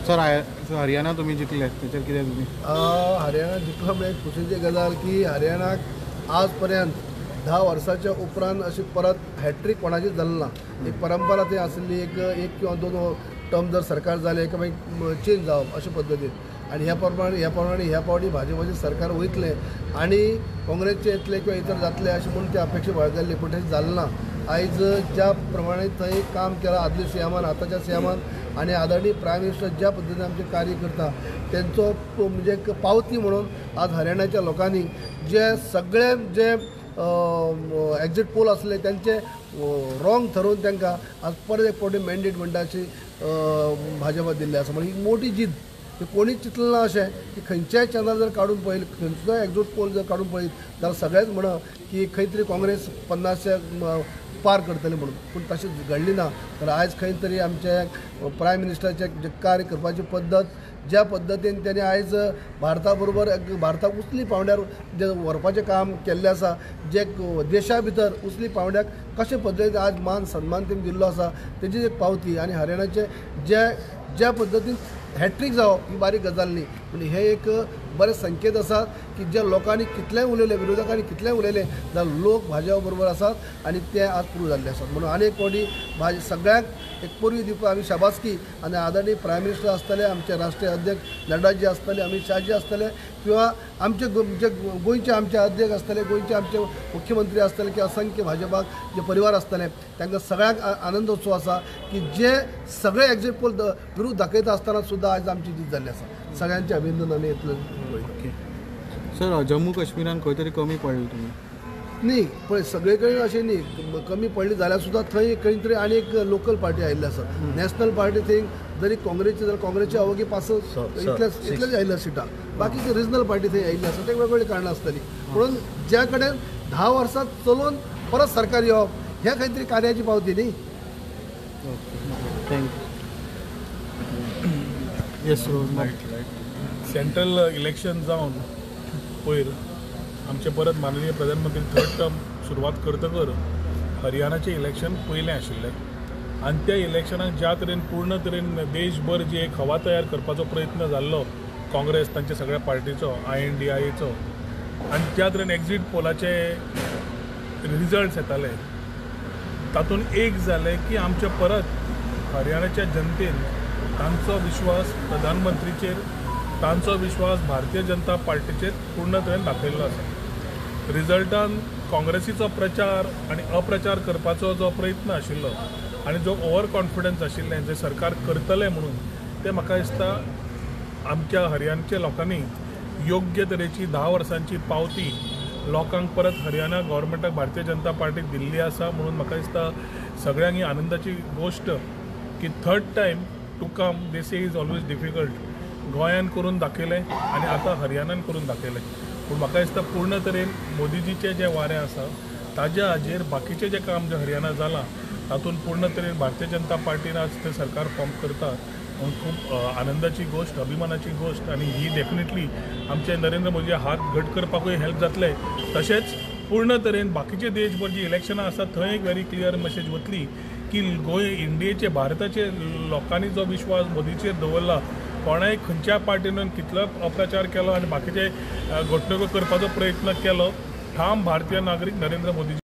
Sir Haryana तुम्ही जिंकले त्याच्यावर किती तुम्ही हरियाणा जिंकलो म्हणजे खुशीची गजाल की हरियाणाक आजपर्यंत 10 वर्साच्या उपरांत अशी परत हॅट्रिक कोणाची जाली ना. एक परंपरा ती आसली एक किंवा 2 टर्म जर सरकार जाले की मागीर चेंज जावप अशा पद्दतीन आणि ह्या फावटी भाजपाचें सरकार वयतलें आणि काँग्रेसचे येतले किंवा इतर जातले अशी म्हणून ती अपेक्षा बाळगली पण तशें जालें ना. आयज ज्या प्रमाणे थंय काम केलां आदल्या सीएमान आतांच्या सीएमान आणि आदरणीय प्रायम मिनिस्टर ज्या पद्दतीन आमचे कार्य करता त्यांचो म्हणजे एक पावती म्हणून आज हरियाणाच्या लोकांनी जे सगळे जे एक्झिट पोल असले त्यांचे रॉंग ठरवून त्यांना आज परत एक फावटी मॅन्डेट म्हणटा अशी भाजपा दिल्ली आसा. म्हणजे ही मोठी जीद ते कोणीच चिंतलें ना अशें की खंयच्याय चॅनल जर काडून पळयलें खंयचोय एक्झिट पोल जर काडून पळयत जाल्यार सगळेच म्हणा की खंय तरी काँग्रेस 50 पार करतले म्हणून पूण तशें घडली ना. तर आयज खंय तरी आमचे प्रायम मिनिस्टराचे जे कार्य करपाची पद्दत ज्या पद्दतीन त्यांनी आयज भारता बरोबर भारताक उचली पावंड्यार जे व्हरपाचें काम केल्लें आसा जे देशा भितर उचली पावंड्याक कशे पद्दतीन आज मान सन्मान तेणी दिल्लो आसा तेजी एक पावती आणि हरियाणाचे ज्या पद्दतीन हॅट्रिक जावप ही बारीक गजाल न्ही. म्हणजे हे एक बरे संकेत आसात की जे लोकांनी कितलेंय उलयलें विरोधकांनी कितलेंय उलयलें जाल्यार लोक भाजपा बरोबर आसात आणि ते आज प्रूव जाल्ले आसात. म्हणून आनी एक फावटी सगळ्यांक एक परवी दिवप आमी शाबासकी आणि आदरणीय प्रायम मिनिस्टर आसतले आमचे राष्ट्रीय अध्यक्ष नड्डाजी आसतले अमित शाहजी आसतले किंवा आमचे जे गोंयचे आमचे अध्यक्ष आसतले गोंयचे आमचे मुख्यमंत्री आसतले किंवा असंख्य भाजपाक जे परिवार आसतले तांकां सगळ्यांक आनंद उत्सव आसा की जे सगळे एक्झिट पोल विरुद्ध दाखयता आसतना सुद्दां आयज आमची जीत जाल्ली आसा. सगळ्यांचे अभिनंदन आमी येतलें. सर जम्मू काश्मीरान खंय तरी कमी पडले तुम्ही न्ही पळय सगळे कडेन अशें न्ही कमी पडली जाल्यार सुद्दां थंय खंय तरी आनी एक लोकल पार्टी आयिल्ली आसा. नॅशनल पार्टी थंय जरी काँग्रेसची जाल्यार काँग्रेसची अवघी 5 इतलेच आयिल्ल्या सिटां बाकीची रिजनल पार्टी थंय आयिल्ली आसा ते वेगवेगळी कारणां आसतलीं. म्हणून ज्या कडेन 10 वर्सां चलून परत सरकार येवप ह्या खंय तरी कार्याची पावती न्ही. थँक्यू. येस सेंट्रल इलेक्शन जावन पयर आमचे परत माननीय प्रधानमंत्री 3rd टर्म सुरवात करतकर हरियाणाचें इलेक्शन पयलें आशिल्लें आनी त्या इलेक्शनाक ज्या तरेन पूर्ण तरेन देशभर जी एक हवा तयार करपाचो प्रयत्न जाल्लो काँग्रेस तांच्या सगळ्या पार्टीचो INDIAचो आनी ज्या तरेन एक्झिट पोलाचे रिजल्ट्स येताले तातूंत एक जालें की आमचे परत हरियाणाच्या जनतेन तांचो विश्वास प्रधानमंत्रीचेर तांचो विश्वास भारतीय जनता पार्टीचेर पूर्ण तरेन दाखयल्लो आसा. रिजल्टान काँग्रेसीचो प्रचार आनी अप्रचार करपाचो जो प्रयत्न आशिल्लो आनी जो ओवर कॉन्फिडन्स आशिल्लें जे सरकार करतले म्हणून ते म्हाका दिसता आमच्या हरियाणाच्या लोकांनी योग्य तरेची 10 वर्सांची पावती लोकांक परत हरियाणा गव्हर्मेंटाक भारतीय जनता पार्टीक दिल्ली आसा. म्हणून म्हाका दिसता सगळ्यांक ही आनंदाची गोश्ट की 3rd time to come they say is always difficult. गोंयान करून दाखयलें आनी आतां हरियाणान करून दाखयलें. पूण म्हाका दिसता पूर्ण तरेन मोदीजीचें जें वारें आसा ताज्या हाजेर बाकीचें जें काम जें हरियाणा जालां तातूंत पूर्ण तरेन भारतीय जनता पार्टीन आज तें सरकार फॉर्म करता म्हणून खूब आनंदाची गोश्ट अभिमानाची गोश्ट आनी ही डेफिनेटली आमचे नरेंद्र मोदी हात घट करपाकूय हेल्प जातले. तशेंच पूर्ण तरेन बाकीचे देशभर जी इलेक्शनां आसा थंय एक व्हेरी क्लियर मेसेज वतली की गोंय इंडियेचे भारताचे लोकांनी जो विश्वास मोदीचेर दवरला कोणाय खंयच्या पार्टीन कितलो अप्रचार केलो आनी बाकीचे घटणुको करपाचो प्रयत्न केलो ठाम भारतीय नागरीक नरेंद्र मोदीजी